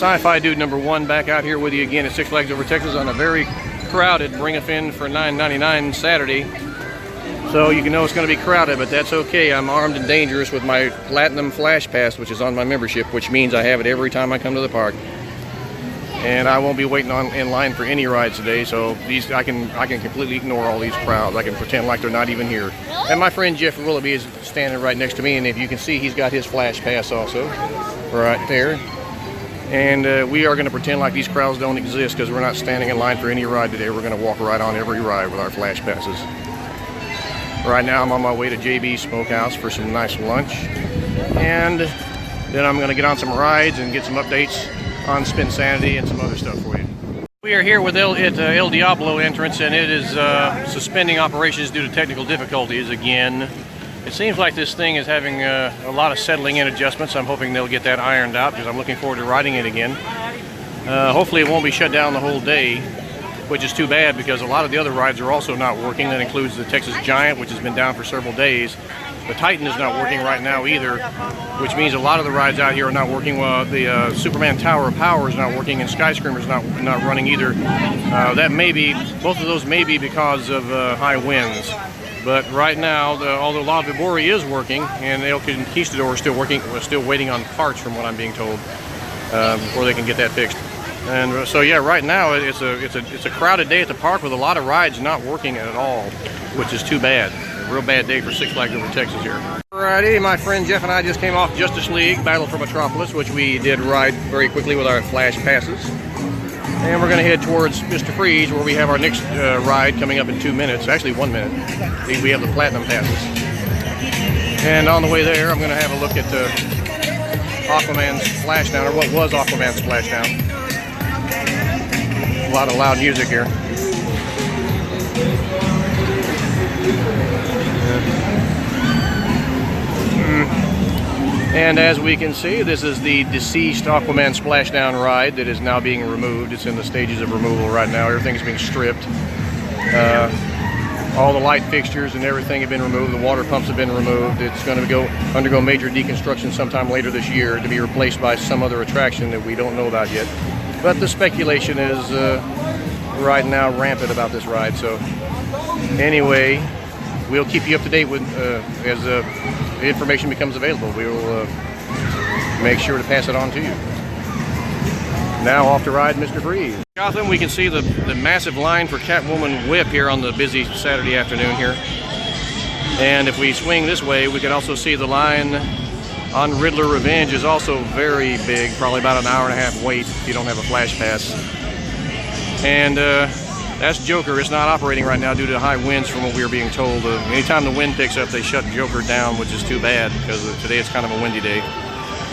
Sci-Fi Dude #1 back out here with you again at Six Flags Over Texas on a very crowded Bring a Fin for $9.99 Saturday. So you can know it's going to be crowded, but that's okay. I'm armed and dangerous with my Platinum Flash Pass, which is on my membership, which means I have it every time I come to the park. And I won't be waiting in line for any rides today, so these I can completely ignore all these crowds. I can pretend like they're not even here. And my friend Jeff Willoughby is standing right next to me, and if you can see, he's got his Flash Pass also, right there. And we are going to pretend like these crowds don't exist because we're not standing in line for any ride today. We're going to walk right on every ride with our Flash Passes. Right now I'm on my way to JB's Smokehouse for some nice lunch. And then I'm going to get on some rides and get some updates on Spinsanity and some other stuff for you. We are here with El Diablo entrance, and it is suspending operations due to technical difficulties again. It seems like this thing is having a lot of settling in adjustments. I'm hoping they'll get that ironed out because I'm looking forward to riding it again. Hopefully it won't be shut down the whole day, which is too bad because a lot of the other rides are also not working. That includes the Texas Giant, which has been down for several days. The Titan is not working right now either, which means a lot of the rides out here are not working. Well, the Superman Tower of Power is not working, and Skyscraper is not running either. That may be, both of those may be because of high winds. But right now, although La Vibori is working, and El Conquistador is still working, we're still waiting on parts from what I'm being told, before they can get that fixed. And so yeah, right now it's a crowded day at the park with a lot of rides not working at all, which is too bad. A real bad day for Six Flags Over Texas here. Alrighty, my friend Jeff and I just came off Justice League Battle for Metropolis, which we did ride very quickly with our Flash Passes. And we're going to head towards Mr. Freeze, where we have our next ride coming up in 2 minutes. Actually, 1 minute. We have the Platinum Passes. And on the way there, I'm going to have a look at Aquaman's Splashdown, or what was Aquaman's Splashdown. A lot of loud music here. And as we can see, this is the deceased Aquaman Splashdown ride that is now being removed. It's in the stages of removal right now. Everything's being stripped. All the light fixtures and everything have been removed. The water pumps have been removed. It's going to undergo major deconstruction sometime later this year to be replaced by some other attraction that we don't know about yet. But the speculation is right now rampant about this ride. So anyway, we'll keep you up to date with as the information becomes available. We will make sure to pass it on to you. Now off to ride Mr. Freeze. Gotham, we can see the massive line for Catwoman Whip here on the busy Saturday afternoon here. And if we swing this way, we can also see the line on Riddler Revenge is also very big, probably about an hour and a half wait if you don't have a Flash Pass. And that's Joker. It's not operating right now due to high winds from what we were being told. Anytime the wind picks up, they shut Joker down, which is too bad because today it's kind of a windy day.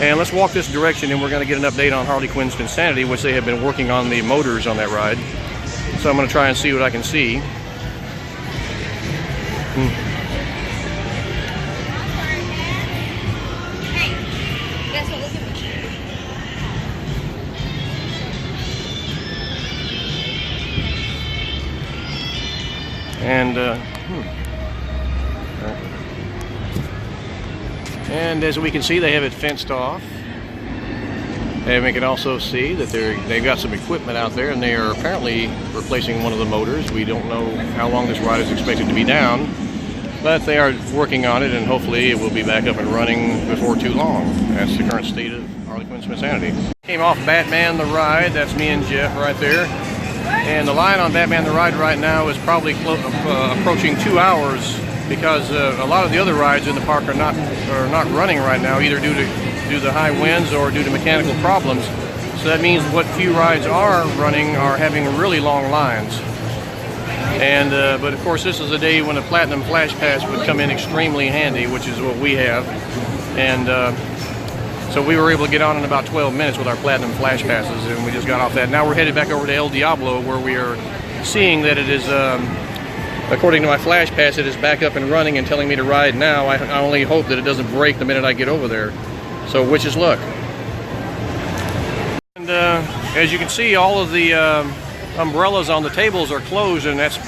And let's walk this direction, and we're going to get an update on Harley Quinn's Spinsanity, which they have been working on the motors on that ride. So I'm going to try and see what I can see. And as we can see, they have it fenced off. And we can also see that they've got some equipment out there, and they are apparently replacing one of the motors. We don't know how long this ride is expected to be down, but they are working on it, and hopefully it will be back up and running before too long. That's the current state of Harley Quinn's Spinsanity. Came off Batman the Ride. That's me and Jeff right there. And the line on Batman the Ride right now is probably approaching 2 hours because a lot of the other rides in the park are not running right now, either due to the high winds or due to mechanical problems. So that means what few rides are running are having really long lines. And but of course, this is a day when a Platinum Flash Pass would come in extremely handy, which is what we have. And so we were able to get on in about 12 minutes with our Platinum Flash Passes, and we just got off that. Now we're headed back over to El Diablo, where we are seeing that it is, according to my Flash Pass, it is back up and running and telling me to ride now. I only hope that it doesn't break the minute I get over there. So wish us luck. And as you can see, all of the umbrellas on the tables are closed, and that's,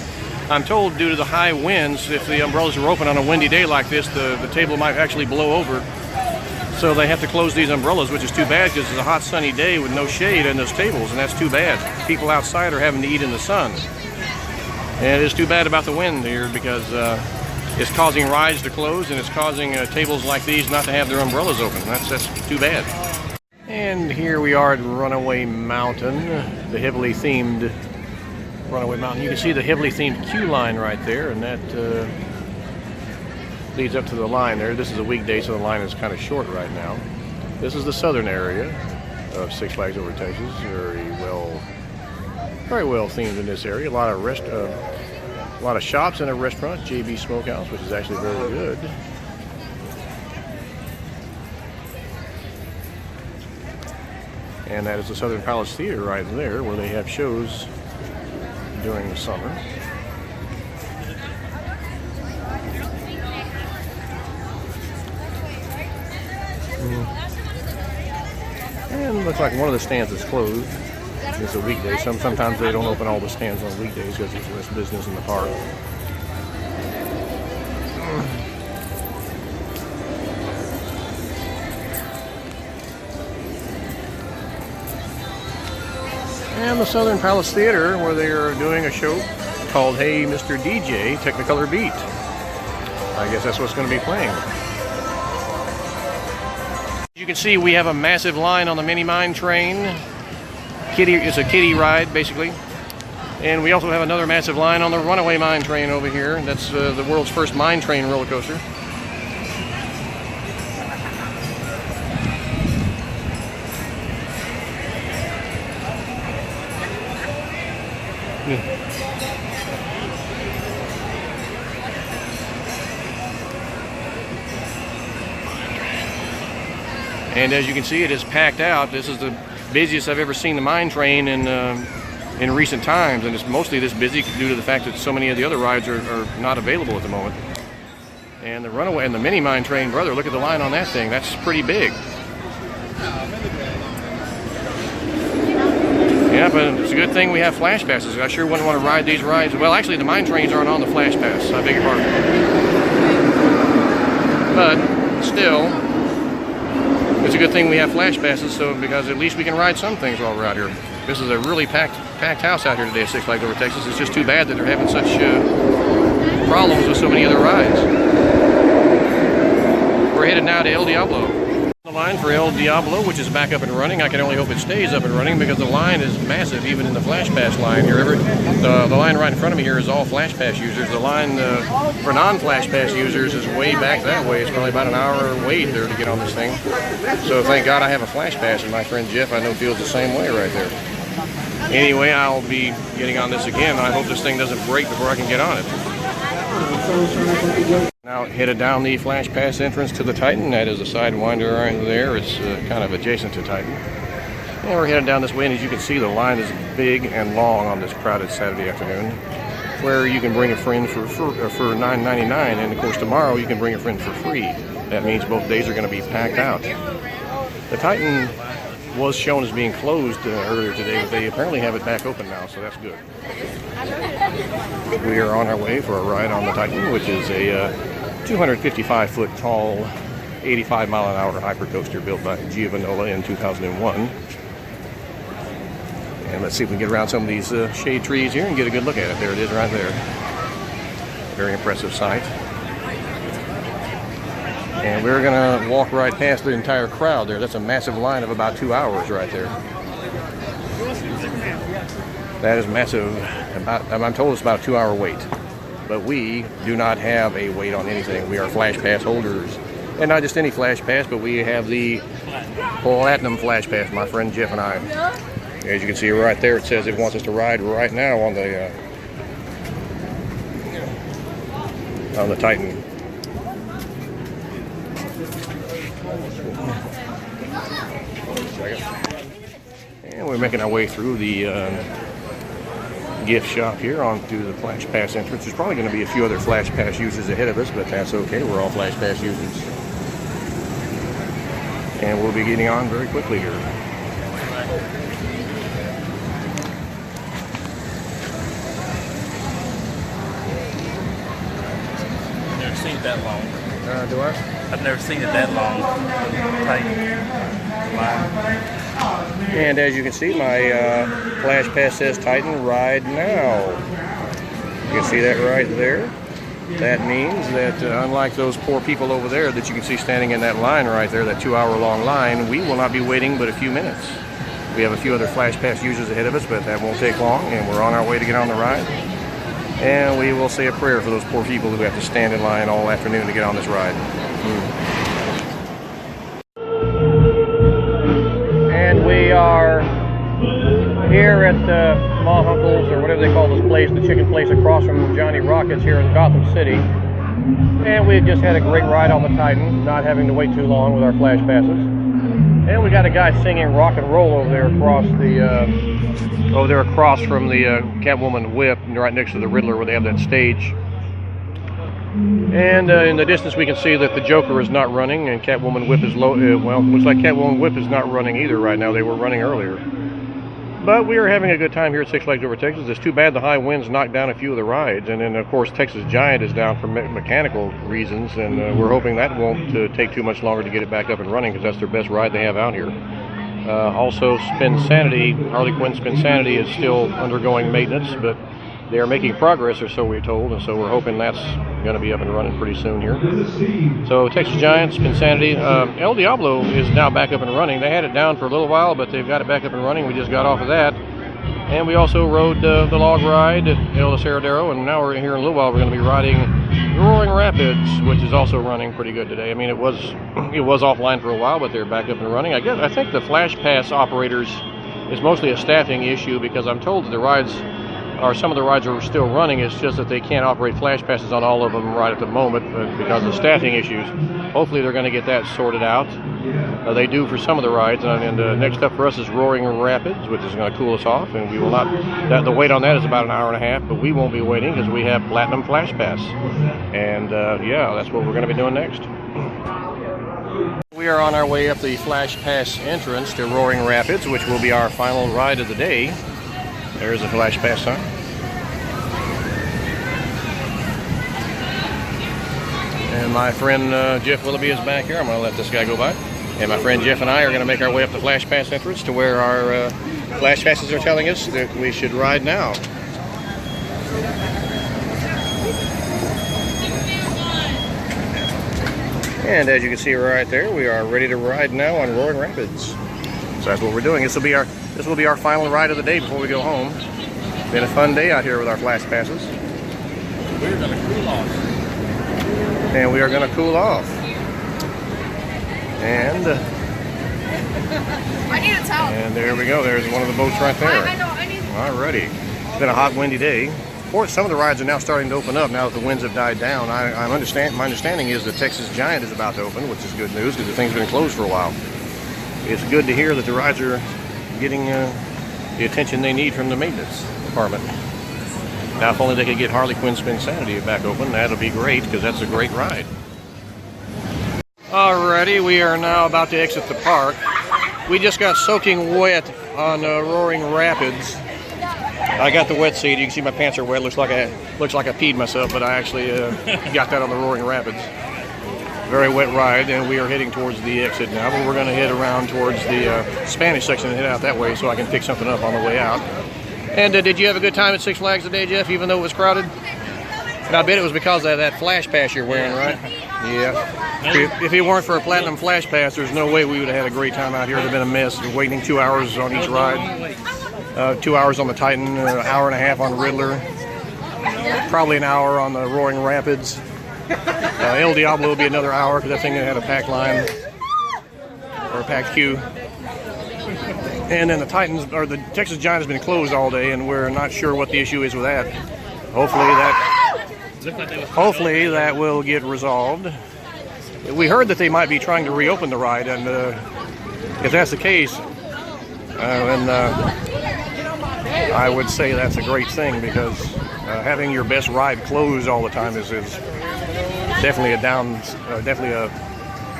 I'm told, due to the high winds. If the umbrellas are open on a windy day like this, the table might actually blow over. So they have to close these umbrellas, which is too bad because it's a hot sunny day with no shade in those tables, and that's too bad. People outside are having to eat in the sun. And it is too bad about the wind here because it's causing rides to close, and it's causing tables like these not to have their umbrellas open. That's too bad. And here we are at Runaway Mountain, the heavily themed Runaway Mountain. You can see the heavily themed queue line right there, and that leads up to the line there. This is a weekday, so the line is kind of short right now. This is the southern area of Six Flags Over Texas. Very well themed in this area. A lot of shops and a restaurant, JB Smokehouse, which is actually very good. And that is the Southern Palace Theater right there, where they have shows during the summer. And it looks like one of the stands is closed. It's a weekday. Sometimes they don't open all the stands on weekdays because there's less business in the park. And the Southern Palace Theater, where they are doing a show called Hey Mr. DJ, Technicolor Beat. I guess that's what's going to be playing. You can see we have a massive line on the mini mine train. It's a kiddie ride, basically. And we also have another massive line on the Runaway Mine Train over here. That's the world's first mine train roller coaster. And as you can see, it is packed out. This is the busiest I've ever seen the mine train in recent times, and it's mostly this busy due to the fact that so many of the other rides are not available at the moment. And the Runaway and the mini mine train, brother, look at the line on that thing. That's pretty big. Yeah, but it's a good thing we have flash passes. I sure wouldn't want to ride these rides. Well, actually, the mine trains aren't on the flash pass. I beg your pardon. But still, it's a good thing we have flash passes, because at least we can ride some things while we're out here. This is a really packed house out here today at Six Flags Over Texas. It's just too bad that they're having such problems with so many other rides. We're headed now to El Diablo. The line for El Diablo, which is back up and running. I can only hope it stays up and running because the line is massive, even in the Flash Pass line here. The line right in front of me here is all Flash Pass users. The line for non-Flash Pass users is way back that way. It's probably about an hour wait there to get on this thing. So thank God I have a Flash Pass, and my friend Jeff, I know, feels the same way right there. Anyway, I'll be getting on this again. I hope this thing doesn't break before I can get on it. Now headed down the Flash Pass entrance to the Titan. That is a sidewinder right there. It's kind of adjacent to Titan. And we're headed down this way, and as you can see, the line is big and long on this crowded Saturday afternoon, where you can bring a friend for $9.99, and of course tomorrow you can bring a friend for free. That means both days are going to be packed out. The Titan was shown as being closed earlier today, but they apparently have it back open now, so that's good. We are on our way for a ride on the Titan, which is a 255-foot tall, 85-mile-an-hour hypercoaster built by Giovanola in 2001. And let's see if we can get around some of these shade trees here and get a good look at it. There it is right there. Very impressive sight. And we're going to walk right past the entire crowd there. That's a massive line of about 2 hours right there. That is massive. I'm told it's about a 2-hour wait. But we do not have a wait on anything. We are Flash Pass holders. And not just any Flash Pass, but we have the Platinum Flash Pass, my friend Jeff and I. As you can see right there, it says it wants us to ride right now on the Titan. And we're making our way through the gift shop here on through the Flash Pass entrance. There's probably going to be a few other Flash Pass users ahead of us, but that's okay. We're all Flash Pass users. And we'll be getting on very quickly here. Never seen it that long. Do I? I've never seen it that long. Tight line. And as you can see, my flash pass says Titan Ride Now. You can see that right there. That means that unlike those poor people over there that you can see standing in that line right there, that 2-hour-long line, we will not be waiting but a few minutes. We have a few other flash pass users ahead of us, but that won't take long, and we're on our way to get on the ride. And we will say a prayer for those poor people who have to stand in line all afternoon to get on this ride. And we are here at Ma Uncle's, or whatever they call this place, the chicken place across from Johnny Rockets here in Gotham City. And we just had a great ride on the Titan, not having to wait too long with our flash passes. And we got a guy singing rock and roll over there across from the Catwoman whip, right next to the Riddler where they have that stage. And in the distance we can see that the Joker is not running, and Catwoman whip is low. Well, looks like Catwoman whip is not running either right now. They were running earlier. But we are having a good time here at Six Flags Over Texas. It's too bad the high winds knocked down a few of the rides, and then of course Texas Giant is down for mechanical reasons, and we're hoping that won't take too much longer to get it back up and running, because that's their best ride they have out here. Also, Spinsanity, Harley Quinn Spinsanity is still undergoing maintenance, but they are making progress, or so we're told, and so we're hoping that's going to be up and running pretty soon here. So Texas Giant, Spinsanity, El Diablo is now back up and running. They had it down for a little while, but they've got it back up and running. We just got off of that. And we also rode the log ride at El Desheredero, and now we're here in a little while. We're going to be riding Roaring Rapids, which is also running pretty good today. I mean, it was offline for a while, but they're back up and running. I think the Flash Pass operators is mostly a staffing issue, because I'm told that some of the rides are still running. It's just that they can't operate flash passes on all of them right at the moment because of staffing issues. Hopefully they're going to get that sorted out. They do for some of the rides, and next up for us is Roaring Rapids, which is going to cool us off, and we will not. The wait on that is about an hour and a half, but we won't be waiting because we have Platinum Flash Pass, and yeah, that's what we're going to be doing next. We are on our way up the Flash Pass entrance to Roaring Rapids, which will be our final ride of the day. There's a Flash Pass sign. And my friend Jeff Willoughby is back here. I'm going to let this guy go by. And my friend Jeff and I are going to make our way up the Flash Pass entrance to where our Flash Passes are telling us that we should ride now. And as you can see right there, we are ready to ride now on Roaring Rapids. So that's what we're doing. This will be our final ride of the day before we go home. Been a fun day out here with our Flash Passes. We're going to cool off. And we are going to cool off. And I need a towel. And there we go. There's one of the boats right there. I know. I need. Alrighty. It's been a hot, windy day. Of course, some of the rides are now starting to open up now that the winds have died down. My understanding is that Texas Giant is about to open, which is good news because the thing's been closed for a while. It's good to hear that the rides are getting the attention they need from the maintenance department. Now, if only they could get Harley Quinn Spinsanity back open, that'll be great, because that's a great ride. Alrighty, we are now about to exit the park. We just got soaking wet on Roaring Rapids. I got the wet seat. You can see my pants are wet. Looks like I peed myself, but I actually got that on the Roaring Rapids. Very wet ride, and we are heading towards the exit now, but we're going to head around towards the Spanish section and head out that way so I can pick something up on the way out. And did you have a good time at Six Flags today, Jeff, even though it was crowded? And I bet it was because of that Flash Pass you're wearing, right? Yeah. If it weren't for a Platinum Flash Pass, there's no way we would have had a great time out here. It would have been a mess, waiting 2 hours on each ride. 2 hours on the Titan, an hour and a half on Riddler, probably an hour on the Roaring Rapids. El Diablo will be another hour because that thing had a packed line, or a packed queue. And then the Texas Giant has been closed all day, and we're not sure what the issue is with that. Hopefully that will get resolved. We heard that they might be trying to reopen the ride, and if that's the case, then I would say that's a great thing, because having your best ride closed all the time is definitely a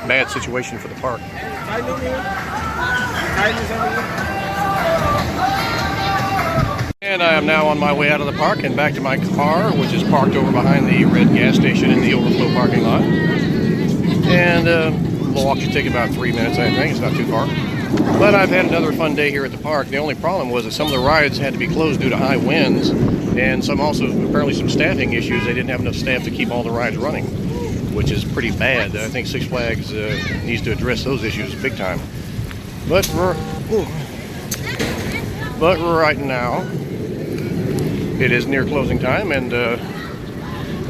bad situation for the park. And I am now on my way out of the park and back to my car, which is parked over behind the red gas station in the overflow parking lot. And the walk should take about 3 minutes, I think. It's not too far. But I've had another fun day here at the park. The only problem was that some of the rides had to be closed due to high winds, and apparently some staffing issues. They didn't have enough staff to keep all the rides running, which is pretty bad. I think Six Flags needs to address those issues big time. But right now, it is near closing time, and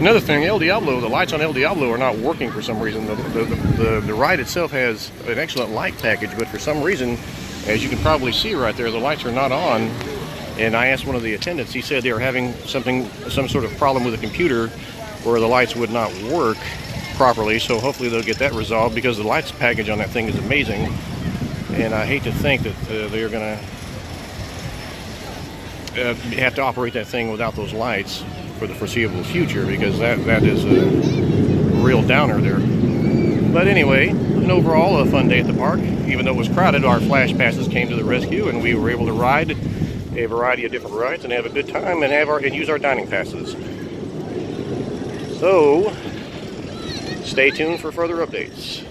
another thing, El Diablo, the lights on El Diablo are not working for some reason. The ride itself has an excellent light package, but for some reason, as you can probably see right there, the lights are not on. And I asked one of the attendants, he said they were having some sort of problem with the computer where the lights would not work properly, so hopefully they'll get that resolved, because the lights package on that thing is amazing. And I hate to think that they're going to have to operate that thing without those lights for the foreseeable future, because that is a real downer there. But anyway, an overall a fun day at the park. Even though it was crowded, our flash passes came to the rescue, and we were able to ride a variety of different rides and have a good time and use our dining passes. So stay tuned for further updates.